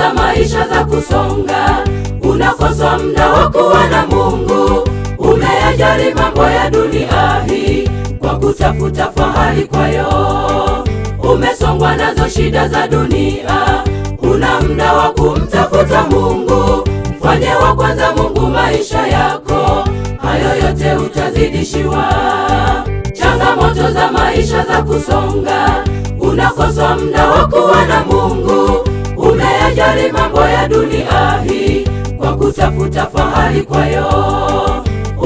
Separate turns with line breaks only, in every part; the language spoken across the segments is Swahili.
za maisha za kusonga, unakosa muda wa kuwa na Mungu. Umeyajali mambo ya dunia hii kwa kutafuta fahari kwayo. Umesongwa nazo shida za dunia, una muda wa kumtafuta Mungu. Mfanye wa kwanza Mungu maisha yako, hayo yote utazidishiwa. Changamoto za maisha za kusonga, unakosa muda wa kuwa na Mungu. Umeyajali mambo ya dunia hii kwa kutafuta fahari kwayo.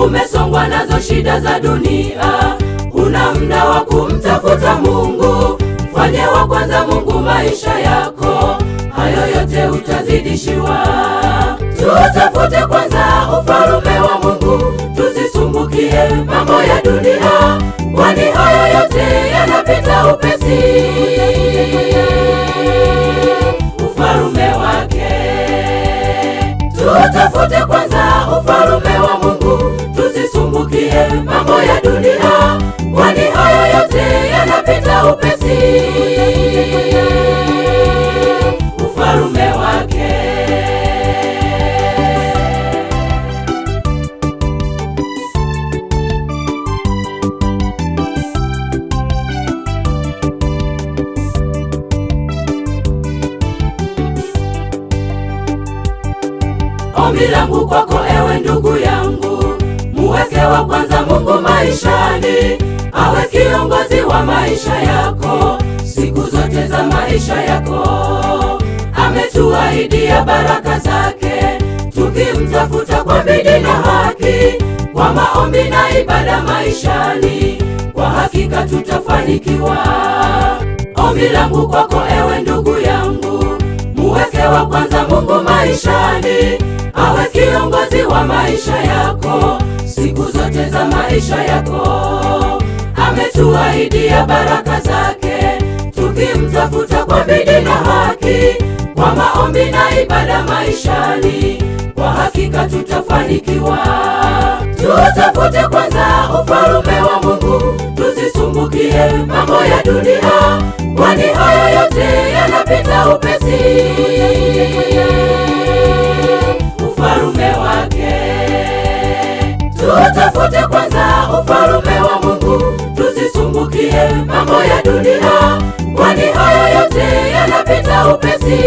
Umesongwa nazo shida za dunia, una muda wa kumtafuta Mungu. Mfanye wa kwanza Mungu maisha yako, hayo yote utazidishiwa. Tutafute kwanza ufalme wa Mungu, tusisumbukie mambo ya dunia, kwani hayo yote yanapita upesi. Ufalme wake, tutafute kwanza ufalme wa Mungu, tusisumbukie mambo ya dunia, kwani hayo yote yanapita upesi. Ufalme wake. Ombi langu kwako ewe ndugu yangu, muweke wa kwanza Mungu maishani, awe kiongozi wa maisha yako siku zote za maisha yako. Ametuahidia baraka zake, tukimtafuta kwa bidii na haki, kwa maombi na ibada maishani, kwa hakika tutafanikiwa. Ombi langu kwako ewe ndugu yangu, muweke wa kwanza Mungu maishani, awe kiongozi wa maisha yako siku zote za maisha yako. Ametuahidia baraka zake, tukimtafuta kwa bidii na haki, kwa maombi na ibada maishani, kwa hakika tutafanikiwa. Tutafute kwanza ufalme wa Mungu, tusisumbukie mambo ya dunia, kwani hayo yote yanapita upesi. Ufalme wake, tutafute kwanza ufalme wa Mungu, tusisumbukie mambo ya dunia, kwani hayo yote yanapita upesi.